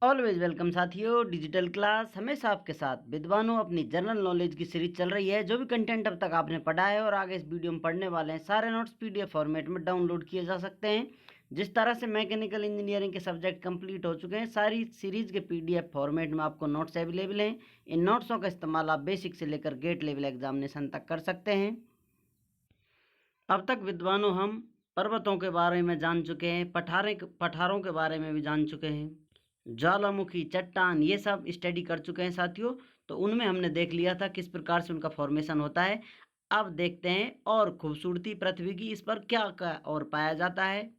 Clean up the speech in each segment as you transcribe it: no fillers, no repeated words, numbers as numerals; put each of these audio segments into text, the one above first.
Always welcome साथियों। Digital class हमेशा आपके साथ। विद्वानों, अपनी जनरल नॉलेज की सीरीज चल रही है। जो भी कंटेंट अब तक आपने पढ़ा है और आगे इस वीडियो में पढ़ने वाले हैं, सारे नोट्स पीडीएफ फॉर्मेट में डाउनलोड किए जा सकते हैं। जिस तरह से मैकेनिकल इंजीनियरिंग के सब्जेक्ट कंप्लीट हो चुके हैं, सारी सीरीज के पीडीएफ फॉर्मेट में आपको नोट्स अवेलेबल हैं। इन नोट्सों का इस्तेमाल आप बेसिक से लेकर गेट लेवल एग्जामिनेशन तक कर सकते हैं। अब तक विद्वानों हम पर्वतों के बारे में जान चुके हैं, पठारों के बारे में भी जान चुके हैं, ज्वालामुखी, चट्टान, ये सब स्टडी कर चुके हैं साथियों। तो उनमें हमने देख लिया था किस प्रकार से उनका फॉर्मेशन होता है। अब देखते हैं और खूबसूरती पृथ्वी की, इस पर क्या क्या और पाया जाता है।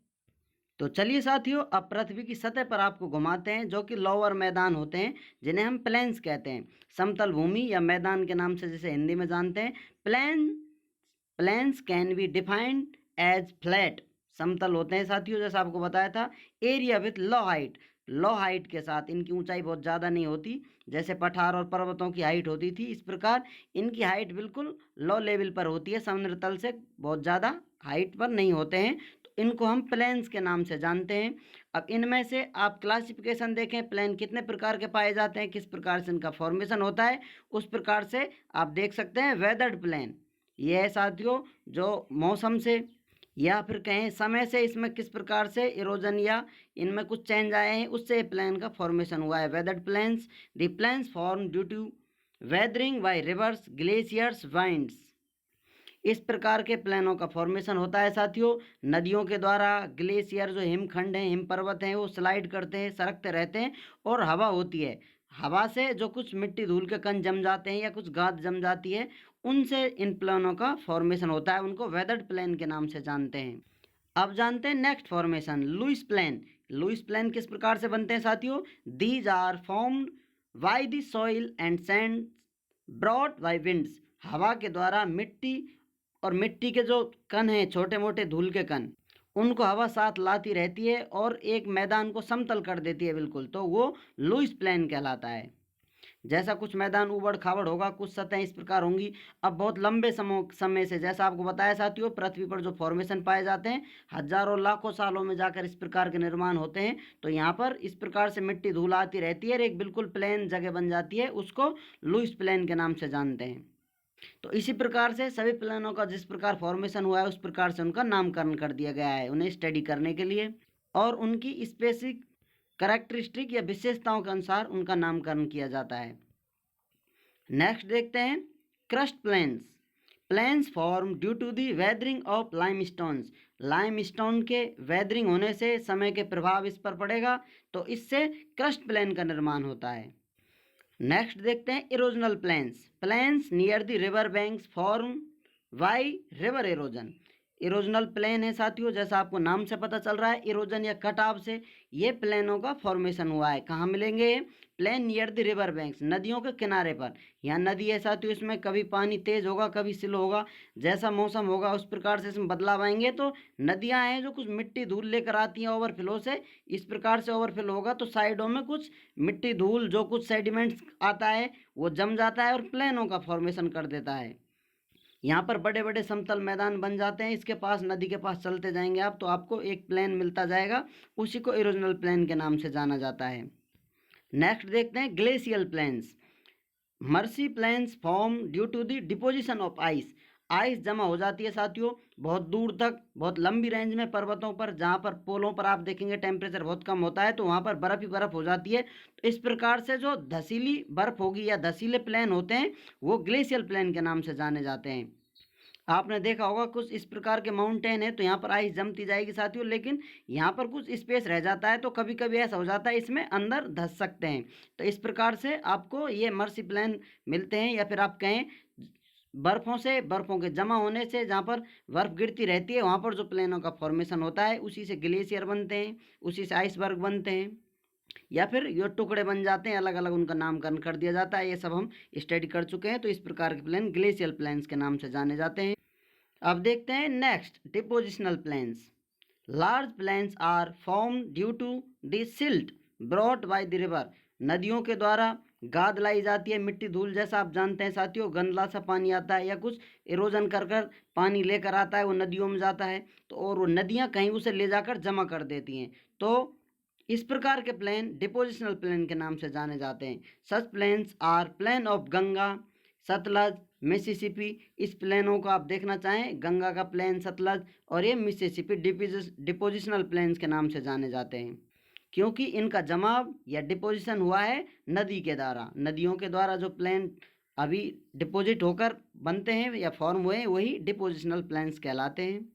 तो चलिए साथियों, अब पृथ्वी की सतह पर आपको घुमाते हैं, जो कि लोअर मैदान होते हैं, जिन्हें हम प्लेन्स कहते हैं। समतल भूमि या मैदान के नाम से जिसे हिंदी में जानते हैं। Plains can be defined as flat, समतल होते हैं साथियों, जैसा आपको बताया था। एरिया विथ लो हाइट के साथ, इनकी ऊंचाई बहुत ज़्यादा नहीं होती, जैसे पठार और पर्वतों की हाइट होती थी। इस प्रकार इनकी हाइट बिल्कुल लो लेवल पर होती है, समुद्र तल से बहुत ज़्यादा हाइट पर नहीं होते हैं। तो इनको हम प्लेन्स के नाम से जानते हैं। अब इनमें से आप क्लासिफिकेशन देखें, प्लेन कितने प्रकार के पाए जाते हैं, किस प्रकार से इनका फॉर्मेशन होता है, उस प्रकार से आप देख सकते हैं। वेदर्ड प्लेन ये है साथियों, जो मौसम से या फिर कहें समय से इसमें किस प्रकार से इरोजन या इनमें कुछ चेंज आए हैं, उससे प्लेन का फॉर्मेशन हुआ है। Weathered plains, the plains form due to weathering by rivers, glaciers, winds. इस प्रकार के प्लेनों का फॉर्मेशन होता है साथियों, नदियों के द्वारा। ग्लेशियर जो हिमखंड हैं, हिम पर्वत हैं, वो स्लाइड करते हैं, सरकते रहते हैं, और हवा होती है। हवा से जो कुछ मिट्टी धूल के कण जम जाते हैं या कुछ गाद जम जाती है, उनसे इन प्लेनों का फॉर्मेशन होता है। उनको वेदर्ड प्लेन के नाम से जानते हैं। अब जानते हैं next formation, loess plain. Loess plain किस प्रकार से बनते हैं साथियों? These are formed by the soil and sand brought by winds. हवा के द्वारा मिट्टी और मिट्टी के जो कण हैं, छोटे मोटे धूल के कण, उनको हवा साथ लाती रहती है और एक मैदान को समतल कर देती है बिल्कुल, तो वो लुईस प्लेन कहलाता है। जैसा कुछ मैदान उबड़ खाबड़ होगा, कुछ सतह इस प्रकार होंगी। अब बहुत लंबे समय से, जैसा आपको बताया साथियों, पृथ्वी पर जो फॉर्मेशन पाए जाते हैं, हजारों लाखों सालों में जाकर इस प्रकार के निर्माण होते हैं। तो यहाँ पर इस प्रकार से मिट्टी धूल आती रहती है और एक बिल्कुल प्लेन जगह बन जाती है, उसको लुईस प्लेन के नाम से जानते हैं। तो इसी प्रकार से सभी प्लेनों का जिस प्रकार फॉर्मेशन हुआ है, उस प्रकार से उनका नामकरण कर दिया गया है, उन्हें स्टडी करने के लिए, और उनकी स्पेसिफिक कैरेक्टरिस्टिक या विशेषताओं के अनुसार उनका नामकरण किया जाता है। नेक्स्ट देखते हैं karst plains. Plains form due to the weathering of limestones. Limestone के वेदरिंग होने से, समय के प्रभाव इस पर पड़ेगा, तो इससे क्रस्ट प्लेन का निर्माण होता है। नेक्स्ट देखते हैं erosional plains. Plains near the river banks form by river erosion. Erosional plain है साथियों, जैसा आपको नाम से पता चल रहा है, इरोजन या कटाव से ये प्लेनों का फॉर्मेशन हुआ है। कहाँ मिलेंगे? Plain near the river banks, नदियों के किनारे पर। यहाँ नदी है साथियों, इसमें कभी पानी तेज होगा, कभी स्लो होगा, जैसा मौसम होगा उस प्रकार से इसमें बदलाव आएंगे। तो नदियाँ हैं जो कुछ मिट्टी धूल लेकर आती हैं ओवरफ्लो से, इस प्रकार से ओवरफ्लो होगा तो साइडों में कुछ मिट्टी धूल, जो कुछ सेडिमेंट्स आता है, वो जम जाता है और प्लेनों का फॉर्मेशन कर देता है। यहाँ पर बड़े बड़े समतल मैदान बन जाते हैं। इसके पास, नदी के पास चलते जाएंगे आप, तो आपको एक प्लेन मिलता जाएगा, उसी को इरोजनल प्लेन के नाम से जाना जाता है। नेक्स्ट देखते हैं glacial plains. Mercy plains form due to the deposition of ice. Ice जमा हो जाती है साथियों बहुत दूर तक, बहुत लंबी रेंज में पर्वतों पर, जहाँ पर पोलों पर आप देखेंगे टेम्परेचर बहुत कम होता है, तो वहाँ पर बर्फ ही बर्फ हो जाती है। तो इस प्रकार से जो धसीली बर्फ होगी या धसीले प्लेन होते हैं, वो ग्लेशियल प्लेन के नाम से जाने जाते हैं। आपने देखा होगा कुछ इस प्रकार के माउंटेन है, तो यहाँ पर आइस जमती जाएगी साथियों, लेकिन यहाँ पर कुछ स्पेस रह जाता है, तो कभी कभी ऐसा हो जाता है इसमें अंदर धंस सकते हैं। तो इस प्रकार से आपको ये मर्सी प्लेन मिलते हैं, या फिर आप कहें बर्फों के जमा होने से, जहाँ पर बर्फ गिरती रहती है, वहाँ पर जो प्लेनों का फॉर्मेशन होता है, उसी से ग्लेशियर बनते हैं, उसी से आइसबर्ग बनते हैं, या फिर ये टुकड़े बन जाते हैं, अलग अलग उनका नामकरण कर दिया जाता है। ये सब हम स्टडी कर चुके हैं। तो इस प्रकार के प्लेन ग्लेशियल प्लेन्स के नाम से जाने जाते हैं। अब देखते हैं next depositional plains. Large plains are form due to the silt brought by the river. नदियों के द्वारा गाद लाई जाती है, मिट्टी धूल, जैसा आप जानते हैं साथियों, गंदला सा पानी आता है या कुछ इरोजन कर कर पानी लेकर आता है, वो नदियों में जाता है, तो और वो नदियाँ कहीं उसे ले जाकर जमा कर देती हैं। तो इस प्रकार के प्लेन डिपोजिशनल प्लेन के नाम से जाने जाते हैं। Such plains are plain of Ganga, Sutlej, Mississippi. इस प्लेनों को आप देखना चाहें, गंगा का प्लेन, सतलज और ये मिसिसिपी डिपोजिशनल प्लेन्स के नाम से जाने जाते हैं, क्योंकि इनका जमाव या डिपोजिशन हुआ है नदी के द्वारा। नदियों के द्वारा जो प्लेन अभी डिपोजिट होकर बनते हैं या फॉर्म हुए हैं, वही डिपोजिशनल प्लेन्स कहलाते हैं।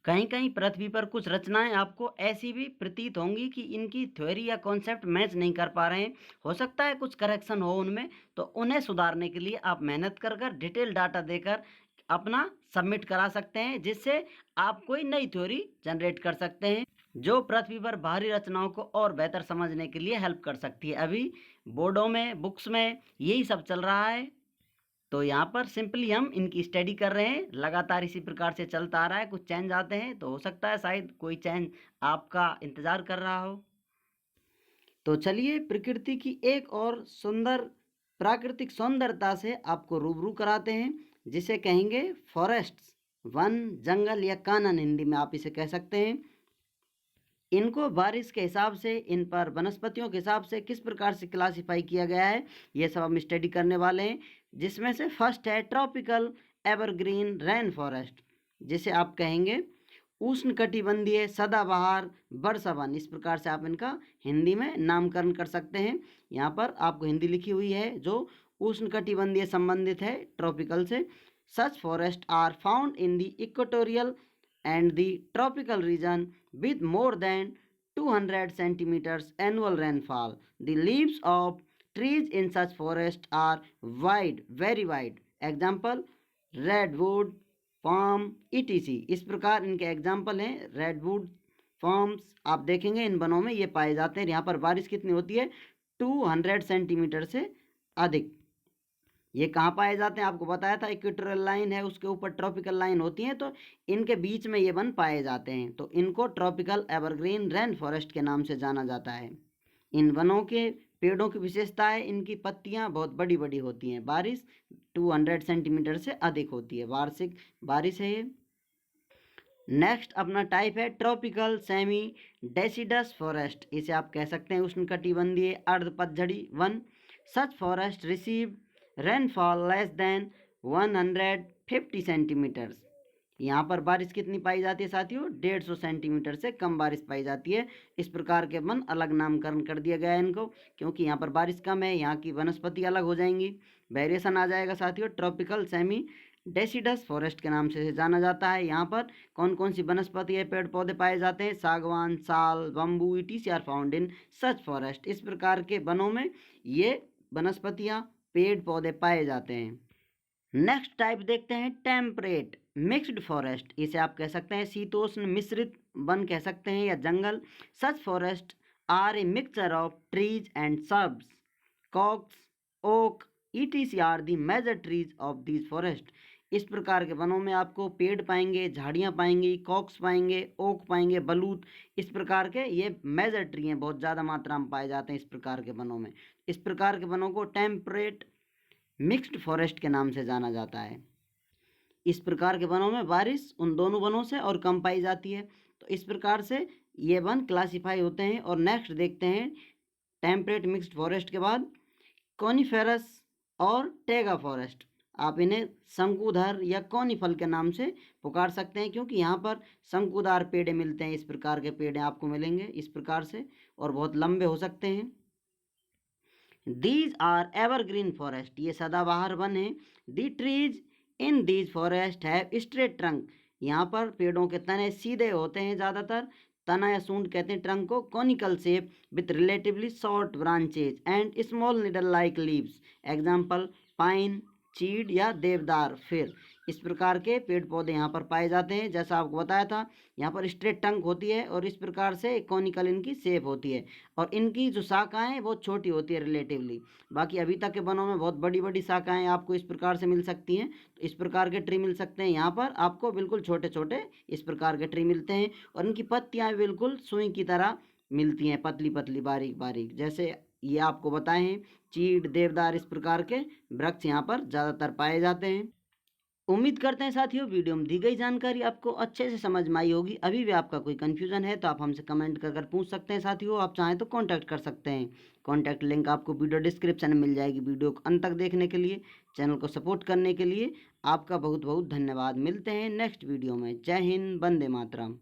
कहीं कहीं पृथ्वी पर कुछ रचनाएं आपको ऐसी भी प्रतीत होंगी कि इनकी थ्योरी या कॉन्सेप्ट मैच नहीं कर पा रहे हैं। हो सकता है कुछ करेक्शन हो उनमें, तो उन्हें सुधारने के लिए आप मेहनत कर कर डिटेल डाटा देकर अपना सबमिट करा सकते हैं, जिससे आप कोई नई थ्योरी जनरेट कर सकते हैं जो पृथ्वी पर बाहरी रचनाओं को और बेहतर समझने के लिए हेल्प कर सकती है। अभी बोर्डों में, बुक्स में यही सब चल रहा है, तो यहाँ पर सिंपली हम इनकी स्टडी कर रहे हैं। लगातार इसी प्रकार से चलता आ रहा है। कुछ चेंज आते हैं तो हो सकता है शायद कोई चेंज आपका इंतजार कर रहा हो। तो चलिए प्रकृति की एक और सुंदर प्राकृतिक सौंदर्यता से आपको रूबरू कराते हैं, जिसे कहेंगे फॉरेस्ट्स, वन, जंगल या कानन, हिंदी में आप इसे कह सकते हैं। इनको बारिश के हिसाब से, इन पर वनस्पतियों के हिसाब से किस प्रकार से क्लासिफाई किया गया है, ये सब हम स्टडी करने वाले हैं। जिसमें से फर्स्ट है ट्रॉपिकल एवरग्रीन रेन फॉरेस्ट, जिसे आप कहेंगे उष्णकटिबंधीय सदाबहार वर्षा वन। इस प्रकार से आप इनका हिंदी में नामकरण कर सकते हैं। यहाँ पर आपको हिंदी लिखी हुई है जो उष्णकटिबंधीय संबंधित है ट्रॉपिकल से। Such forest are found in the equatorial and the tropical region with more than 200 centimeters annual rainfall. The leaves of trees in such forest are wide, very wide. Example, redwood, palm, etc. इस प्रकार इनके example हैं redwood, palms। आप देखेंगे इन वनों में ये पाए जाते हैं। यहाँ पर बारिश कितनी होती है? 200 सेंटीमीटर से अधिक। ये कहाँ पाए जाते हैं? आपको बताया था इक्वेटोरियल लाइन है, उसके ऊपर ट्रॉपिकल लाइन होती है, तो इनके बीच में ये वन पाए जाते हैं। तो इनको ट्रॉपिकल एवरग्रीन रेन फॉरेस्ट के नाम से जाना जाता है। इन वनों के पेड़ों की विशेषता है, इनकी पत्तियां बहुत बड़ी बड़ी होती हैं। बारिश 200 सेंटीमीटर से अधिक होती है, वार्षिक बारिश है ये। नेक्स्ट अपना टाइप है ट्रॉपिकल सेमी डेसिडस फॉरेस्ट, इसे आप कह सकते हैं उष्णकटिबंधीय अर्ध पतझड़ी वन। Such forest receive rainfall less than 150 centimetres. यहाँ पर बारिश कितनी पाई जाती है साथियों? 150 सेंटीमीटर से कम बारिश पाई जाती है। इस प्रकार के वन अलग नामकरण कर दिया गया है इनको, क्योंकि यहाँ पर बारिश कम है, यहाँ की वनस्पति अलग हो जाएंगी, वेरिएशन आ जाएगा साथियों। ट्रॉपिकल सेमी डेसिडस फॉरेस्ट के नाम से जाना जाता है। यहाँ पर कौन कौन सी वनस्पति है, पेड़ पौधे पाए जाते हैं? सागवान, साल, bamboo, etc are found in such forest. इस प्रकार के वनों में ये वनस्पतियाँ, पेड़ पौधे पाए जाते हैं। नेक्स्ट टाइप देखते हैं टेम्परेट मिक्स्ड फॉरेस्ट, इसे आप कह सकते हैं शीतोष्ण मिश्रित वन कह सकते हैं या जंगल। Such forest are a mixture of trees and shrubs, cox, oak, etc are the major trees of these forest. इस प्रकार के वनों में आपको पेड़ पाएंगे, झाड़ियाँ पाएंगी, कॉक्स पाएंगे, ओक पाएंगे, बलूत, इस प्रकार के ये मेजर ट्री हैं, बहुत ज़्यादा मात्रा में पाए जाते हैं इस प्रकार के वनों में। इस प्रकार के वनों को टेम्परेट मिक्स्ड फॉरेस्ट के नाम से जाना जाता है। इस प्रकार के वनों में बारिश उन दोनों वनों से और कम पाई जाती है। तो इस प्रकार से ये वन क्लासिफाई होते हैं। और नेक्स्ट देखते हैं टेम्परेट मिक्स्ड फॉरेस्ट के बाद कॉनिफेरस और टेगा फॉरेस्ट। आप इन्हें शंकुधर या कॉनिफल के नाम से पुकार सकते हैं, क्योंकि यहाँ पर शंकुधार पेड़ मिलते हैं। इस प्रकार के पेड़ आपको मिलेंगे इस प्रकार से, और बहुत लंबे हो सकते हैं। दीज आर एवरग्रीन फॉरेस्ट, ये सदाबहार वन है। The trees in these forest have straight trunk, यहाँ पर पेड़ों के तने सीधे होते हैं ज़्यादातर। तना या सूंड कहते हैं ट्रंक को। Conical shape with relatively short branches and small needle like leaves. Example pine, चीड़ या देवदार। फिर इस प्रकार के पेड़ पौधे यहाँ पर पाए जाते हैं। जैसा आपको बताया था, यहाँ पर स्ट्रेट टंक होती है और इस प्रकार से कॉनिकल इनकी शेप होती है, और इनकी जो शाखाएं बहुत छोटी होती है रिलेटिवली। बाकी अभी तक के वनों में बहुत बड़ी बड़ी शाखाएं आपको इस प्रकार से मिल सकती हैं। तो इस प्रकार के ट्री मिल सकते हैं, यहाँ पर आपको बिल्कुल छोटे छोटे इस प्रकार के ट्री मिलते हैं, और इनकी पत्तियाँ बिल्कुल सुई की तरह मिलती हैं, पतली पतली बारीक बारीक। जैसे ये आपको बताए हैं चीड़, देवदार, इस प्रकार के वृक्ष यहाँ पर ज़्यादातर पाए जाते हैं। उम्मीद करते हैं साथियों वीडियो में दी गई जानकारी आपको अच्छे से समझ में आई होगी। अभी भी आपका कोई कन्फ्यूजन है तो आप हमसे कमेंट कर पूछ सकते हैं साथियों। आप चाहें तो कांटेक्ट कर सकते हैं। कांटेक्ट लिंक आपको वीडियो डिस्क्रिप्शन में मिल जाएगी। वीडियो को अंत तक देखने के लिए, चैनल को सपोर्ट करने के लिए आपका बहुत बहुत धन्यवाद। मिलते हैं नेक्स्ट वीडियो में। जय हिंद, वंदे मातरम।